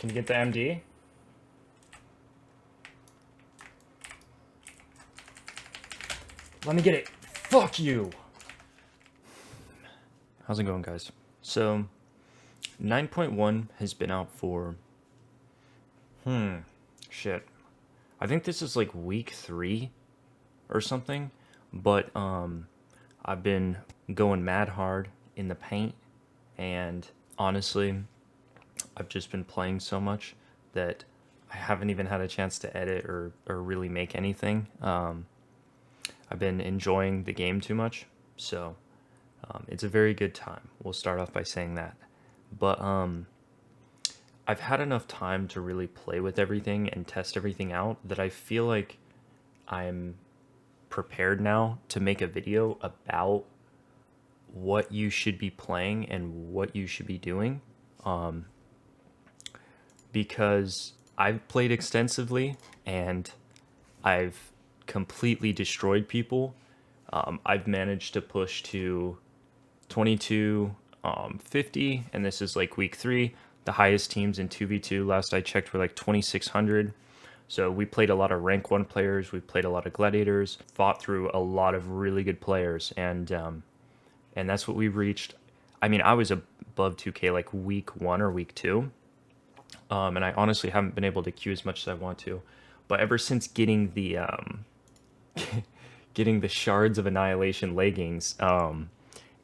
Can you get the MD? Let me get it. Fuck you. How's it going, guys? So, 9.1 has been out for... shit. I think this is like week 3 or something. But, I've been going mad hard in the paint. And honestly, I've just been playing so much that I haven't even had a chance to edit or really make anything. I've been enjoying the game too much, so it's a very good time. We'll start off by saying that. But I've had enough time to really play with everything and test everything out that I feel like I'm prepared now to make a video about what you should be playing and what you should be doing. Because I've played extensively and I've completely destroyed people. I've managed to push to 2250, and this is like week 3. The highest teams in 2v2 last I checked were like 2600. So we played a lot of rank 1 players, we played a lot of gladiators, fought through a lot of really good players, and that's what we reached. I mean, I was above 2k like week 1 or week 2. And I honestly haven't been able to queue as much as I want to. But ever since getting the getting the Shards of Annihilation leggings,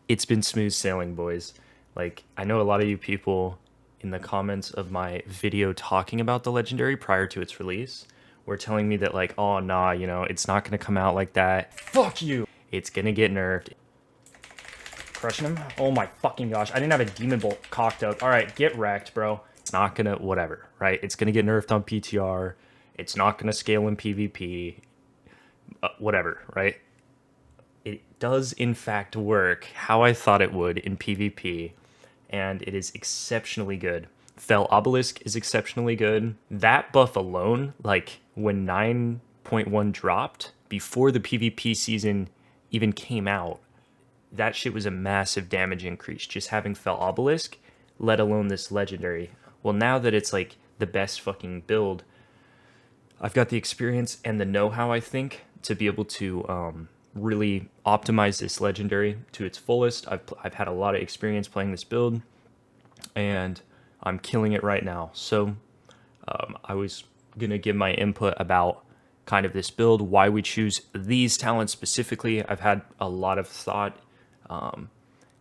it's been smooth sailing, boys. Like, I know a lot of you people in the comments of my video talking about the legendary prior to its release were telling me that, like, oh nah, you know, it's not gonna come out like that. Fuck you! It's gonna get nerfed. Crushing him? Oh my fucking gosh, I didn't have a demon bolt cocked up. Alright, get wrecked, bro. It's not gonna, whatever, right? It's gonna get nerfed on PTR. It's not gonna scale in PvP. Whatever, right? It does in fact work how I thought it would in PvP, and it is exceptionally good. Fell Obelisk is exceptionally good. That buff alone, like when 9.1 dropped, before the PvP season even came out, that shit was a massive damage increase, just having Fell Obelisk, let alone this legendary. Well, now that it's like the best fucking build, I've got the experience and the know-how, I think, to be able to really optimize this legendary to its fullest. I've had a lot of experience playing this build, and I'm killing it right now. So I was going to give my input about kind of this build, why we choose these talents specifically. I've had a lot of thought,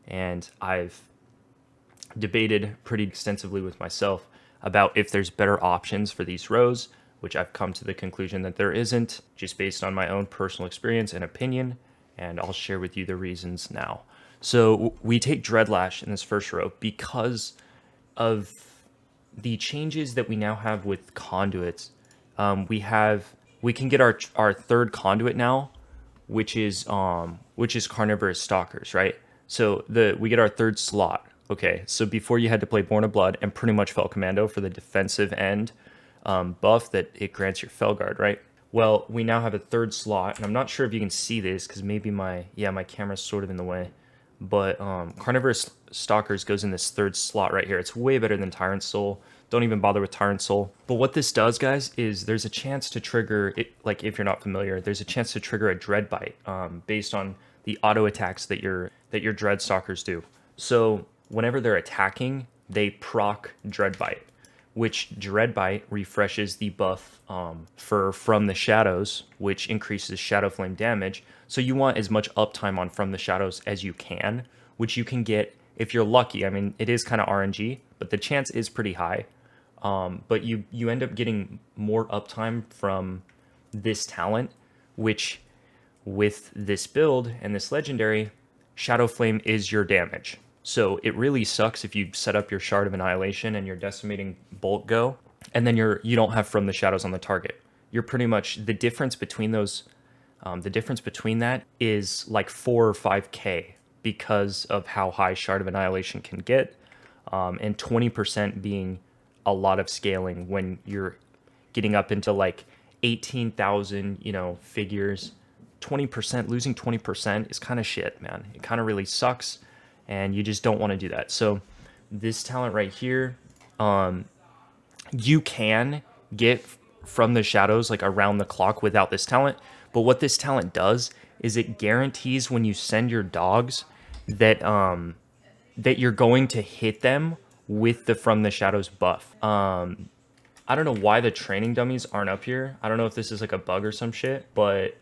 and I've debated pretty extensively with myself about if there's better options for these rows, which I've come to the conclusion that there isn't, just based on my own personal experience and opinion, and I'll share with you the reasons now. So we take Dreadlash in this first row because of the changes that we now have with conduits. We can get our third conduit now, which is Carnivorous Stalkers, right? So we get our third slot. Okay, so before you had to play Born of Blood and pretty much Fel Commando for the defensive end buff that it grants your Felguard, right? Well, we now have a third slot, and I'm not sure if you can see this because maybe my camera's sort of in the way. But Carnivorous Stalkers goes in this third slot right here. It's way better than Tyrant Soul. Don't even bother with Tyrant Soul. But what this does, guys, is there's a chance to trigger it. Like, if you're not familiar, there's a chance to trigger a Dread Bite based on the auto attacks that your Dread Stalkers do. So whenever they're attacking, they proc Dread Bite, which Dread Bite refreshes the buff From the Shadows, which increases Shadow Flame damage. So you want as much uptime on From the Shadows as you can, which you can get if you're lucky. I mean, it is kind of RNG, but the chance is pretty high. But you end up getting more uptime from this talent, which with this build and this legendary, Shadow Flame is your damage. So it really sucks if you set up your Shard of Annihilation and your Decimating Bolt go, and then you don't have From the Shadows on the target. You're pretty much, the difference between those, the difference between that is like 4 or 5k because of how high Shard of Annihilation can get, and 20% being a lot of scaling when you're getting up into like 18,000, figures. 20%, losing 20% is kind of shit, man. It kind of really sucks, and you just don't want to do that. So this talent right here, you can get from the shadows like around the clock without this talent, but what this talent does is it guarantees when you send your dogs that that you're going to hit them with the from the shadows buff. I don't know why the training dummies aren't up here. I don't know if this is like a bug or some shit, but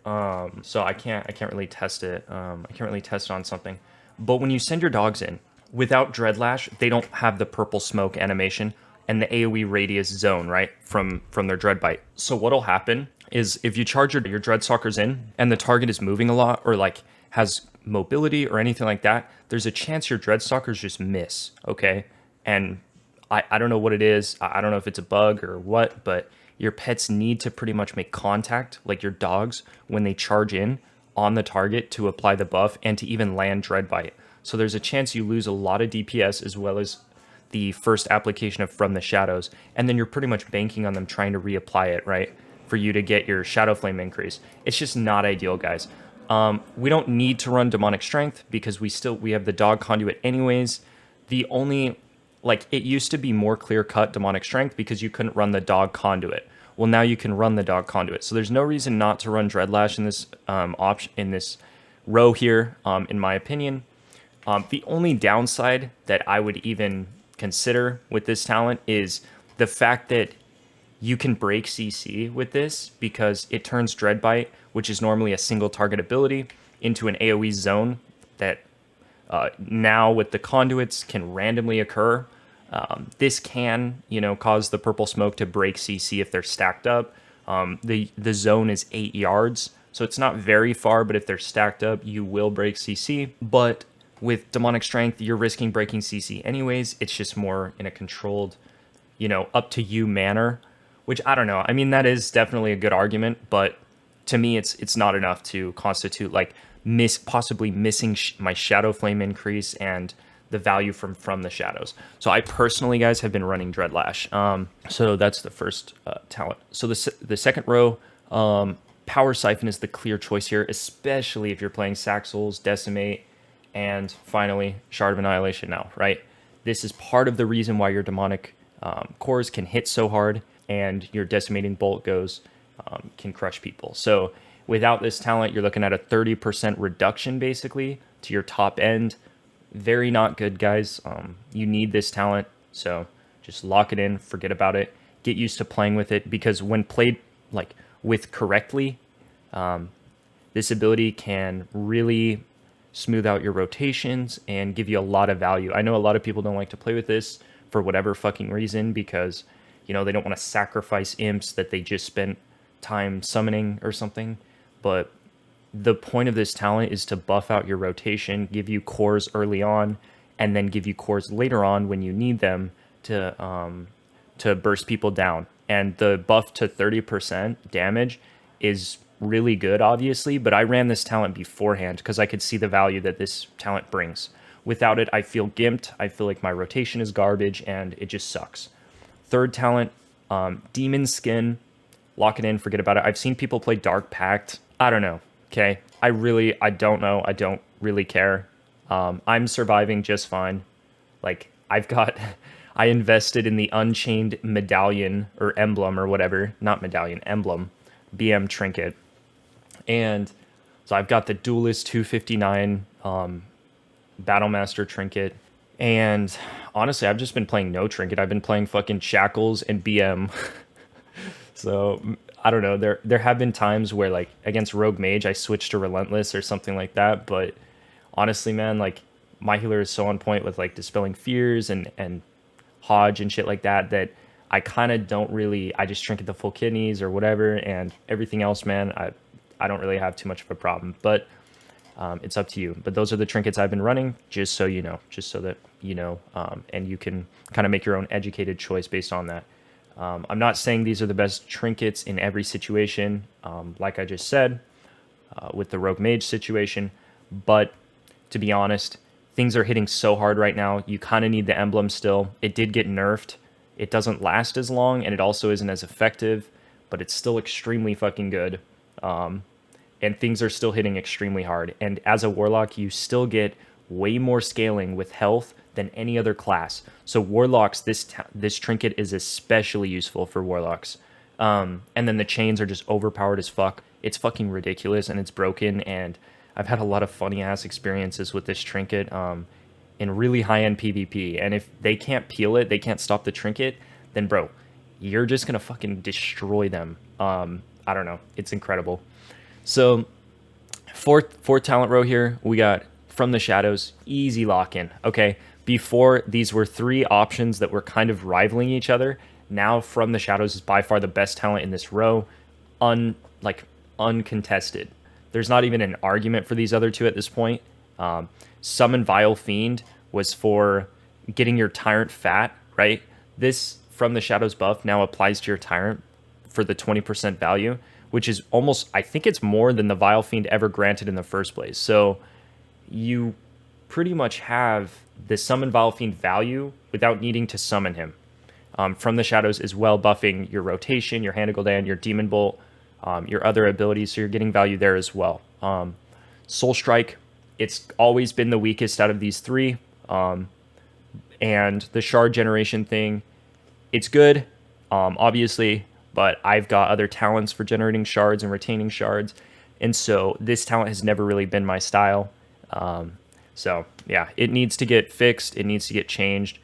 so I can't really test it. I can't really test it on something. But when you send your dogs in without Dreadlash, they don't have the purple smoke animation and the AoE radius zone, right, from their dread bite. So what'll happen is if you charge your Dreadstalkers in and the target is moving a lot or like has mobility or anything like that, there's a chance your Dreadstalkers just miss, okay? And I don't know what it is. I don't know if it's a bug or what, but your pets need to pretty much make contact, like your dogs, when they charge in on the target to apply the buff and to even land Dreadbite. So there's a chance you lose a lot of DPS as well as the first application of From the Shadows, and then you're pretty much banking on them trying to reapply it, right, for you to get your Shadow Flame increase. It's just not ideal, guys. We don't need to run Demonic Strength because we have the Dog Conduit anyways. The only, like, it used to be more clear-cut Demonic Strength because you couldn't run the Dog Conduit. Well, now you can run the Dog Conduit. So there's no reason not to run Dreadlash in this option, in this row here, in my opinion. The only downside that I would even consider with this talent is the fact that you can break CC with this because it turns Dreadbite, which is normally a single target ability, into an AoE zone that now with the conduits can randomly occur. This can, cause the purple smoke to break CC if they're stacked up. The zone is 8 yards, so it's not very far, but if they're stacked up, you will break CC. But with Demonic Strength, you're risking breaking CC anyways. It's just more in a controlled, up to you manner, which I don't know. I mean, that is definitely a good argument, but to me, it's not enough to constitute like possibly missing my Shadow Flame increase and the value from the shadows. So I personally, guys, have been running Dreadlash. So that's the first talent. So the second row, Power Siphon is the clear choice here, especially if you're playing Saxels, Decimate, and finally Shard of Annihilation now, right? This is part of the reason why your demonic cores can hit so hard and your decimating bolt can crush people. So without this talent, you're looking at a 30% reduction basically to your top end. Very not good, guys. You need this talent, so just lock it in, forget about it, get used to playing with it, because when played like with correctly, this ability can really smooth out your rotations and give you a lot of value. I know a lot of people don't like to play with this for whatever fucking reason because, they don't want to sacrifice imps that they just spent time summoning or something, but the point of this talent is to buff out your rotation, give you cores early on, and then give you cores later on when you need them to burst people down. And the buff to 30% damage is really good, obviously, but I ran this talent beforehand because I could see the value that this talent brings. Without it, I feel gimped, I feel like my rotation is garbage, and it just sucks. Third talent, Demon Skin. Lock it in, forget about it. I've seen people play Dark Pact. I don't know, okay? I don't know. I don't really care. I'm surviving just fine. Like, I invested in the Unchained Medallion, or Emblem, or whatever. Not Medallion, Emblem. BM Trinket. And so I've got the Duelist 259 Battlemaster Trinket. And honestly, I've just been playing no trinket. I've been playing fucking Shackles and BM. So I don't know. There have been times where like against Rogue Mage, I switched to Relentless or something like that. But honestly, man, like my healer is so on point with like Dispelling Fears and Hodge and shit like that I kind of don't really. I just trinket the full kidneys or whatever, and everything else, man, I don't really have too much of a problem. But it's up to you. But those are the trinkets I've been running, just so you know, just so that you know, and you can kind of make your own educated choice based on that. I'm not saying these are the best trinkets in every situation, like I just said, with the Rogue Mage situation, but to be honest, things are hitting so hard right now, you kind of need the emblem still. It did get nerfed. It doesn't last as long, and it also isn't as effective, but it's still extremely fucking good. And things are still hitting extremely hard. And as a Warlock, you still get way more scaling with health than any other class. So Warlocks, this trinket is especially useful for Warlocks. And then the chains are just overpowered as fuck. It's fucking ridiculous and it's broken. And I've had a lot of funny ass experiences with this trinket in really high end PvP. And if they can't peel it, they can't stop the trinket, then bro, you're just gonna fucking destroy them. I don't know. It's incredible. So fourth talent row here, we got From the Shadows, easy lock-in. Okay, before these were three options that were kind of rivaling each other. Now From the Shadows is by far the best talent in this row, uncontested. There's not even an argument for these other two at this point. Summon Vile Fiend was for getting your Tyrant fat, right? This From the Shadows buff now applies to your Tyrant for the 20% value, which is almost, I think it's more than the Vile Fiend ever granted in the first place. So you pretty much have the Summon Vile Fiend value without needing to summon him. From the Shadows as well, buffing your rotation, your Hand of Gul'dan, your Demon Bolt, your other abilities, so you're getting value there as well. Soul Strike, it's always been the weakest out of these three. And the shard generation thing, it's good, obviously, but I've got other talents for generating shards and retaining shards, and so this talent has never really been my style. So yeah, it needs to get fixed, it needs to get changed.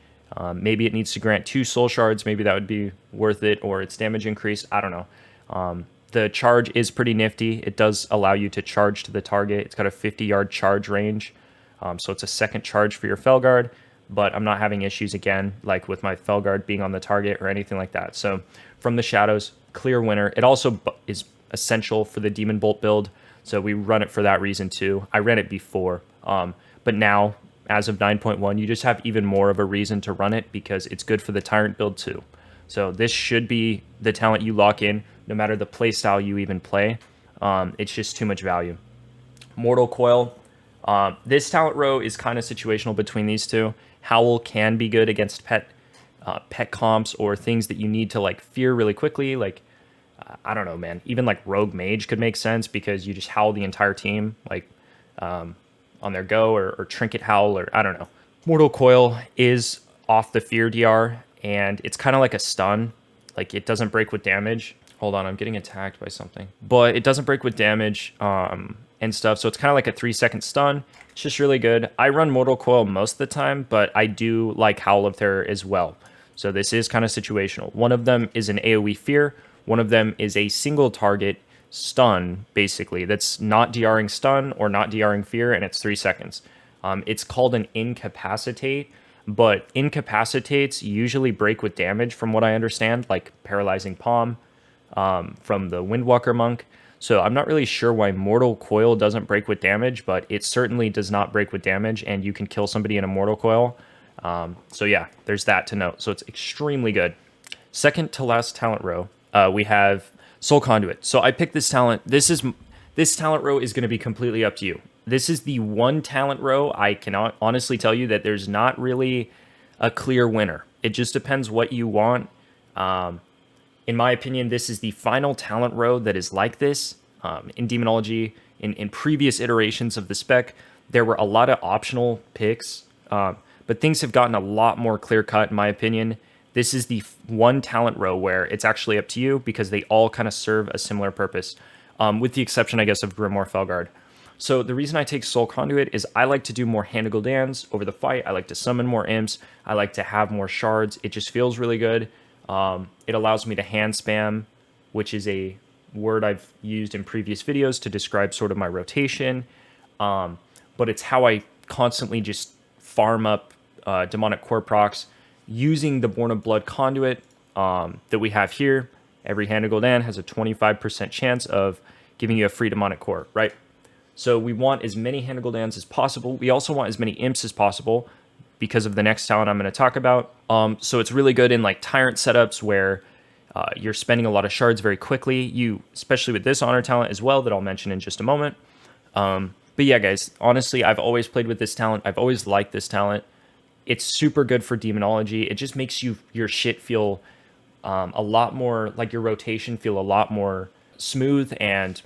Maybe it needs to grant 2 soul shards, maybe that would be worth it, or its damage increase, I don't know. The charge is pretty nifty. It does allow you to charge to the target. It's got a 50-yard charge range, so it's a second charge for your Felguard, but I'm not having issues again, like with my Felguard being on the target or anything like that. So From the Shadows, clear winner. It also is essential for the Demon Bolt build, so we run it for that reason too. I ran it before, but now, as of 9.1, you just have even more of a reason to run it because it's good for the Tyrant build too. So this should be the talent you lock in, no matter the playstyle you even play. It's just too much value. Mortal Coil. This talent row is kind of situational between these two. Howl can be good against pet comps or things that you need to like fear really quickly. Like, I don't know, man. Even like Rogue Mage could make sense because you just howl the entire team, like on their go, or Trinket Howl, or I don't know. Mortal Coil is off the fear DR, and it's kind of like a stun. Like, it doesn't break with damage. Hold on, I'm getting attacked by something. But it doesn't break with damage and stuff, so it's kind of like a 3-second stun. It's just really good. I run Mortal Coil most of the time, but I do like Howl of Terror as well. So this is kind of situational. One of them is an AoE fear. One of them is a single target stun, basically, that's not DRing stun or not DRing fear, and it's 3 seconds. It's called an incapacitate, but incapacitates usually break with damage from what I understand, like Paralyzing Palm from the Windwalker Monk. So I'm not really sure why Mortal Coil doesn't break with damage, but it certainly does not break with damage, and you can kill somebody in a Mortal Coil. So yeah, there's that to note. So it's extremely good. Second to last talent row, we have Soul Conduit. So I picked this talent. This talent row is going to be completely up to you. This is the one talent row I cannot honestly tell you that there's not really a clear winner. It just depends what you want. In my opinion, this is the final talent row that is like this. In Demonology, in previous iterations of the spec, there were a lot of optional picks, but things have gotten a lot more clear-cut, in my opinion. This is the one talent row where it's actually up to you because they all kind of serve a similar purpose, with the exception, I guess, of Grimoire Felguard. So the reason I take Soul Conduit is I like to do more Hand of Gul'dans over the fight. I like to summon more imps. I like to have more shards. It just feels really good. It allows me to hand spam, which is a word I've used in previous videos to describe sort of my rotation. But it's how I constantly just farm up demonic core procs using the Born of Blood conduit that we have here. Every Hand of Gul'dan has a 25% chance of giving you a free demonic core, right? So we want as many Hand of Gul'dans as possible. We also want as many imps as possible because of the next talent I'm going to talk about. So it's really good in like Tyrant setups where you're spending a lot of shards very quickly. Especially with this honor talent as well that I'll mention in just a moment. But yeah, guys, honestly, I've always played with this talent. I've always liked this talent. It's super good for Demonology. It just makes your shit feel a lot more, like your rotation feel a lot more smooth and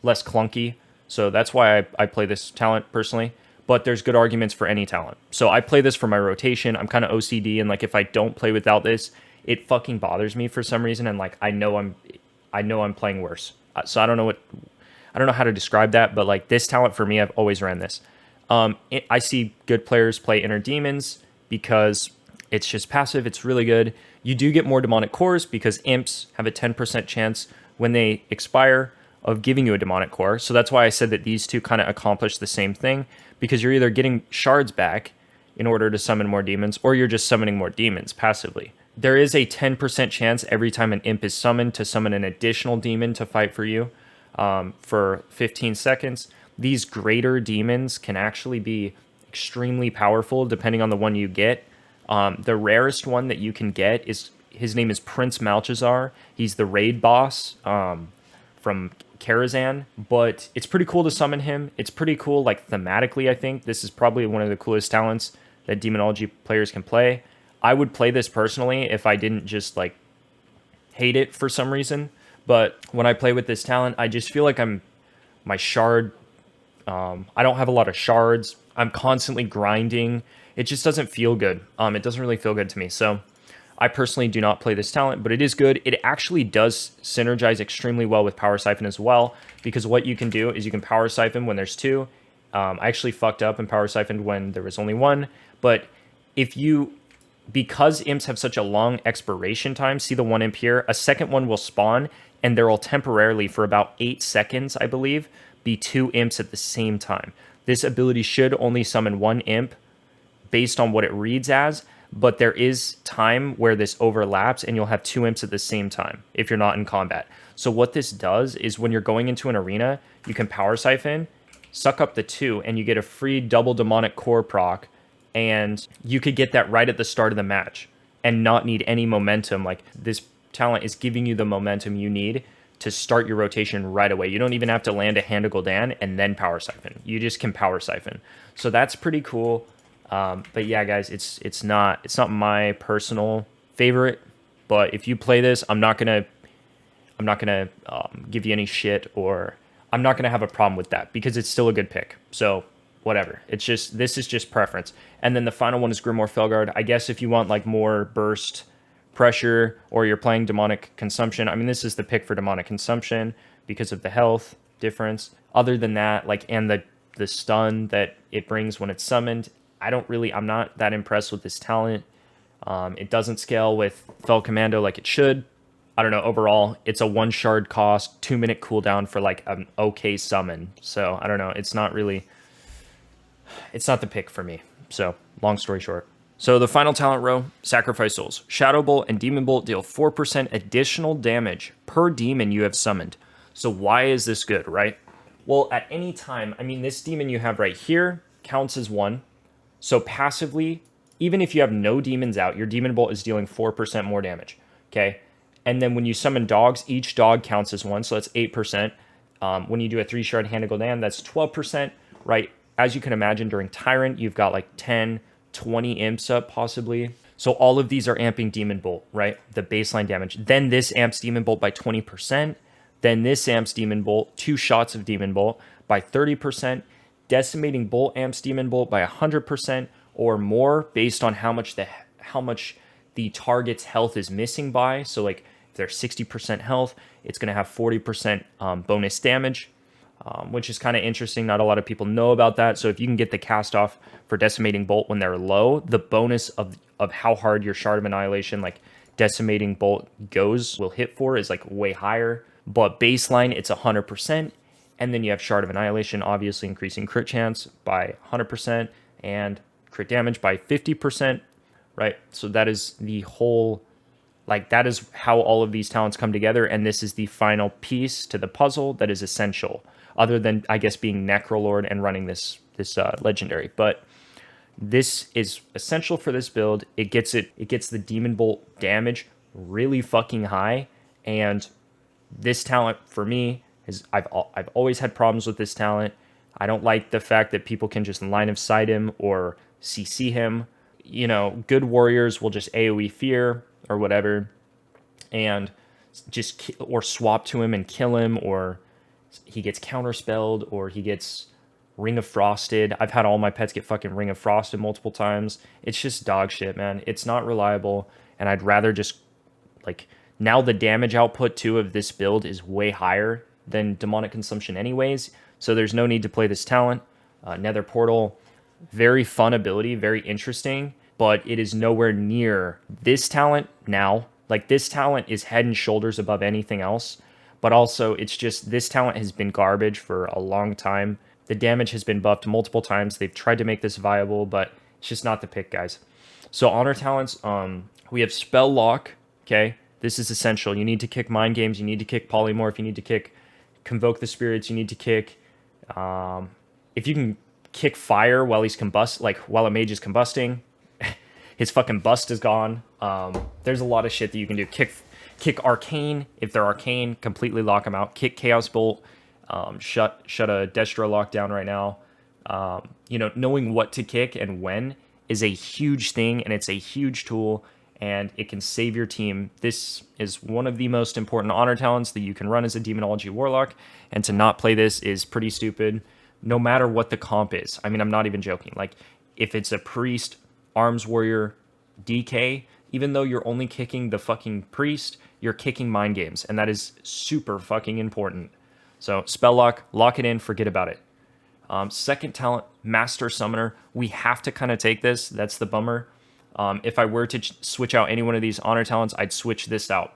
less clunky. So that's why I play this talent personally. but there's good arguments for any talent. So I play this for my rotation. I'm kind of OCD, and like if I don't play without this, it fucking bothers me for some reason, and like I know I'm playing worse. So I don't know how to describe that, but like this talent for me, I've always ran this. I see good players play Inner Demons because it's just passive. It's really good. You do get more demonic cores because imps have a 10% chance when they expire of giving you a demonic core. So that's why I said that these two kind of accomplish the same thing, because you're either getting shards back in order to summon more demons, or you're just summoning more demons passively. There is a 10% chance every time an imp is summoned to summon an additional demon to fight for you for 15 seconds. These greater demons can actually be extremely powerful depending on the one you get. The rarest one that you can get is, his name is Prince Malchazar. He's the raid boss from Karazhan, but it's pretty cool to summon him. It's pretty cool, like thematically, I think. This is probably one of the coolest talents that Demonology players can play. I would play this personally if I didn't just like hate it for some reason. But when I play with this talent, I just feel like my shard, I don't have a lot of shards. I'm constantly grinding. It just doesn't feel good. It doesn't really feel good to me. So I personally do not play this talent, but it is good. It actually does synergize extremely well with Power Siphon as well, because what you can do is you can Power Siphon when there's two. I actually fucked up and Power Siphoned when there was only one. But because imps have such a long expiration time, see the one imp here, a second one will spawn, and there will temporarily, for about 8 seconds, I believe, be two imps at the same time. This ability should only summon one imp based on what it reads as, but there is time where this overlaps and you'll have two imps at the same time if you're not in combat. So what this does is when you're going into an arena, you can Power Siphon, suck up the two, and you get a free double demonic core proc, and you could get that right at the start of the match and not need any momentum. Like, this talent is giving you the momentum you need to start your rotation right away. You don't even have to land a Hand of Gul'dan and then Power Siphon. You just can Power Siphon. So that's pretty cool. But yeah, guys, it's not my personal favorite. But if you play this, I'm not gonna give you any shit, or I'm not gonna have a problem with that, because it's still a good pick. So whatever. This is just preference. And then the final one is Grimoire Felguard. I guess if you want like more burst pressure, or you're playing demonic consumption, I mean, this is the pick for demonic consumption because of the health difference. Other than that, like, and the stun that it brings when it's summoned, I'm not that impressed with this talent. It doesn't scale with Fel Commando like it should. I don't know, overall, it's a 1 shard cost, 2-minute cooldown for like an okay summon. So I don't know, it's not the pick for me. So long story short. So the final talent row, Sacrifice Souls. Shadow Bolt and Demon Bolt deal 4% additional damage per demon you have summoned. So why is this good, right? Well, at any time, I mean, this demon you have right here counts as 1. So passively, even if you have no demons out, your Demon Bolt is dealing 4% more damage, okay? And then when you summon dogs, each dog counts as 1, so that's 8%. When you do a 3-shard Hand of Gul'dan, that's 12%, right? As you can imagine, during Tyrant, you've got like 10, 20 imps up, possibly. So all of these are amping Demon Bolt, right? The baseline damage. Then this amps Demon Bolt by 20%. Then this amps Demon Bolt, 2 shots of Demon Bolt, by 30%. Decimating Bolt amps Demon Bolt by 100% or more, based on how much the target's health is missing by. So like if they're 60% health, it's going to have 40% bonus damage, which is kind of interesting. Not a lot of people know about that. So if you can get the cast off for Decimating Bolt when they're low, the bonus of how hard your Shard of Annihilation, like Decimating Bolt will hit for, is like way higher. But baseline, it's 100%. And then you have Shard of Annihilation, obviously increasing crit chance by 100% and crit damage by 50%, right? So that is the whole, like, that is how all of these talents come together. And this is the final piece to the puzzle that is essential, other than, I guess, being Necrolord and running this legendary. But this is essential for this build. It gets the Demon Bolt damage really fucking high. And this talent, for me, I've always had problems with this talent. I don't like the fact that people can just line of sight him or CC him. You know, good warriors will just AoE fear or whatever, and or swap to him and kill him, or he gets counterspelled, or he gets Ring of Frosted. I've had all my pets get fucking Ring of Frosted multiple times. It's just dog shit, man. It's not reliable, and I'd rather just, like, now the damage output too of this build is way higher than Demonic Consumption anyways, so there's no need to play this talent. Nether Portal, very fun ability, very interesting, but it is nowhere near this talent now. Like, this talent is head and shoulders above anything else, but also it's just, this talent has been garbage for a long time. The damage has been buffed multiple times. They've tried to make this viable, but it's just not the pick, guys. So honor talents, we have Spell Lock, okay? This is essential. You need to kick Mind Games, you need to kick Polymorph, you need to kick Convoke the Spirits, you need to kick, if you can kick Fire while he's while a mage is combusting, his fucking bust is gone. There's a lot of shit that you can do. Kick Arcane, if they're Arcane, completely lock them out. Kick Chaos Bolt, shut a Destro lock down right now. You know, knowing what to kick and when is a huge thing, and it's a huge tool, and it can save your team. This is one of the most important honor talents that you can run as a Demonology Warlock, and to not play this is pretty stupid, no matter what the comp is. I mean, I'm not even joking. Like, if it's a Priest, Arms Warrior, DK, even though you're only kicking the fucking Priest, you're kicking Mind Games, and that is super fucking important. So, Spell Lock, lock it in, forget about it. Second talent, Master Summoner. We have to kind of take this. That's the bummer. If I were to switch out any one of these honor talents, I'd switch this out.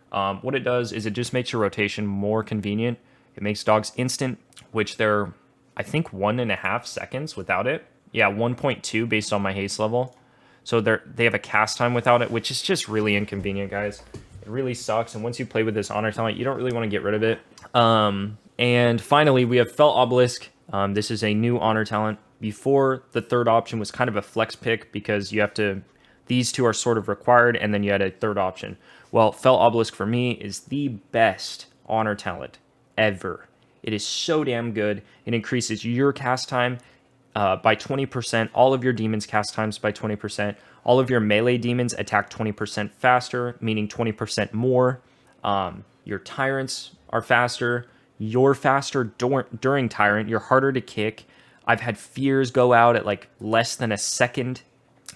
What it does is it just makes your rotation more convenient. It makes dogs instant, which they're, I think, 1.5 seconds without it. Yeah, 1.2 based on my haste level. So they have a cast time without it, which is just really inconvenient, guys. It really sucks. And once you play with this honor talent, you don't really want to get rid of it. And finally, we have Felt Obelisk. This is a new honor talent. Before, the third option was kind of a flex pick because you have to, these two are sort of required, and then you had a third option. Well, Felt Obelisk for me is the best honor talent ever. It is so damn good. It increases your cast time by 20%, all of your demons cast times by 20%, all of your melee demons attack 20% faster, meaning 20% more. Your tyrants are faster. You're faster during Tyrant. You're harder to kick. I've had Fears go out at like less than a second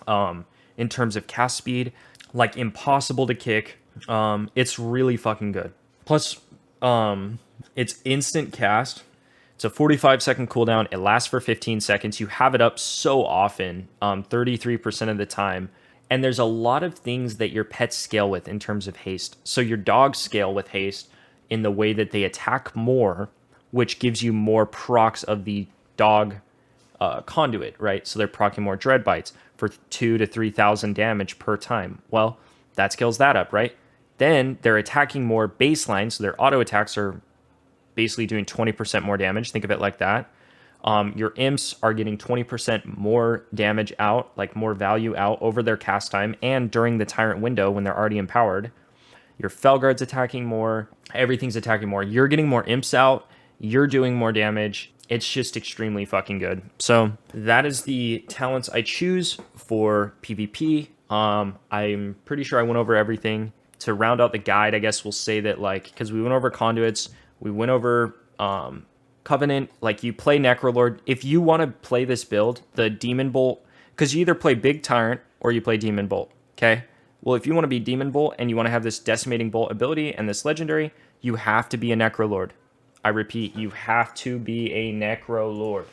in terms of cast speed. Like, impossible to kick. It's really fucking good. Plus, it's instant cast. It's a 45-second cooldown. It lasts for 15 seconds. You have it up so often, 33% of the time. And there's a lot of things that your pets scale with in terms of haste. So your dogs scale with haste in the way that they attack more, which gives you more procs of the dog conduit, right? So they're proccing more dread bites for 2,000 to 3,000 damage per time. Well, that scales that up, right? Then they're attacking more baseline, so their auto attacks are basically doing 20% more damage. Think of it like that. Your imps are getting 20% more damage out, like more value out over their cast time and during the tyrant window when they're already empowered. Your Felguard's attacking more. Everything's attacking more. You're getting more imps out. You're doing more damage. It's just extremely fucking good. So that is the talents I choose for PvP. I'm pretty sure I went over everything. To round out the guide, I guess we'll say that, like, because we went over conduits, we went over Covenant. Like, you play Necrolord. If you want to play this build, the Demon Bolt, because you either play Big Tyrant or you play Demon Bolt, okay? Well, if you want to be Demon Bolt and you want to have this Decimating Bolt ability and this legendary, you have to be a Necrolord. I repeat, you have to be a Necrolord.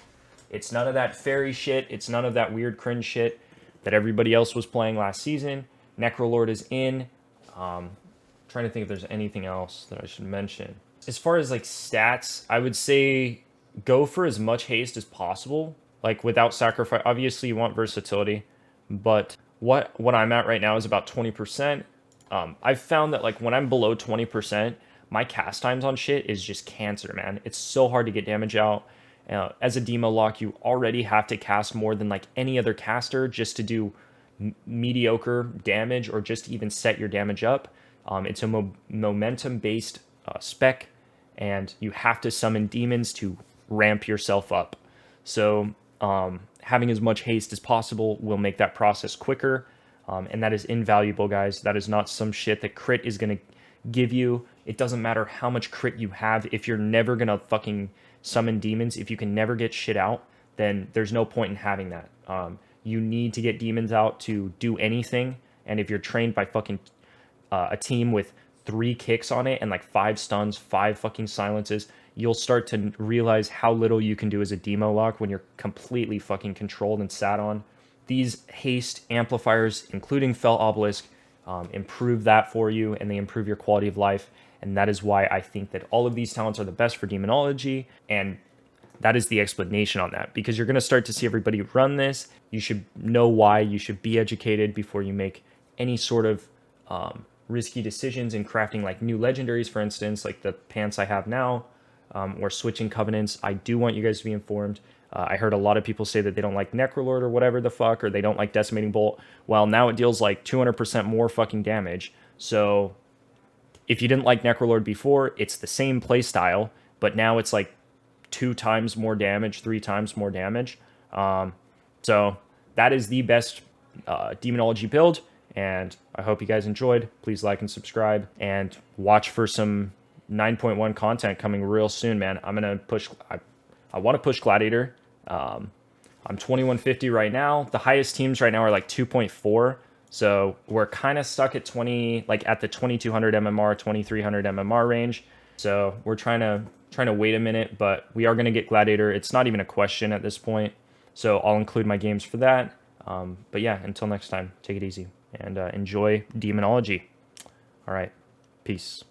It's none of that fairy shit. It's none of that weird cringe shit that everybody else was playing last season. Necrolord is in. Trying to think if there's anything else that I should mention. As far as like stats, I would say go for as much haste as possible, like without sacrifice. Obviously, you want versatility, but what I'm at right now is about 20%. I've found that, like, when I'm below 20%, my cast times on shit is just cancer, man. It's so hard to get damage out. As a demo lock, you already have to cast more than like any other caster just to do mediocre damage or just to even set your damage up. It's a momentum-based spec, and you have to summon demons to ramp yourself up. So having as much haste as possible will make that process quicker, and that is invaluable, guys. That is not some shit that crit is going to give you. It doesn't matter how much crit you have if you're never going to fucking summon demons. If you can never get shit out, then there's no point in having that. You need to get demons out to do anything. And if you're trained by fucking a team with 3 kicks on it and like 5 stuns, 5 fucking silences, you'll start to realize how little you can do as a demo lock when you're completely fucking controlled and sat on. These haste amplifiers, including Fell Obelisk, improve that for you, and they improve your quality of life. And that is why I think that all of these talents are the best for Demonology, and that is the explanation on that, because you're going to start to see everybody run this. You should know why. You should be educated before you make any sort of risky decisions in crafting like new legendaries, for instance, like the pants I have now, or switching covenants. I do want you guys to be informed. I heard a lot of people say that they don't like Necrolord or whatever the fuck, or they don't like Decimating Bolt. Well, now it deals like 200% more fucking damage. So if you didn't like Necrolord before, it's the same playstyle, but now it's like 2 times more damage, 3 times more damage. So that is the best Demonology build, and I hope you guys enjoyed. Please like and subscribe, and watch for some 9.1 content coming real soon, man. I'm gonna push. I want to push Gladiator. I'm 2150 right now. The highest teams right now are like 2.4. So we're kind of stuck at 20, like at the 2200 MMR, 2300 MMR range. So we're trying to wait a minute, but we are going to get Gladiator. It's not even a question at this point. So I'll include my games for that. But yeah, until next time, take it easy and enjoy Demonology. All right, peace.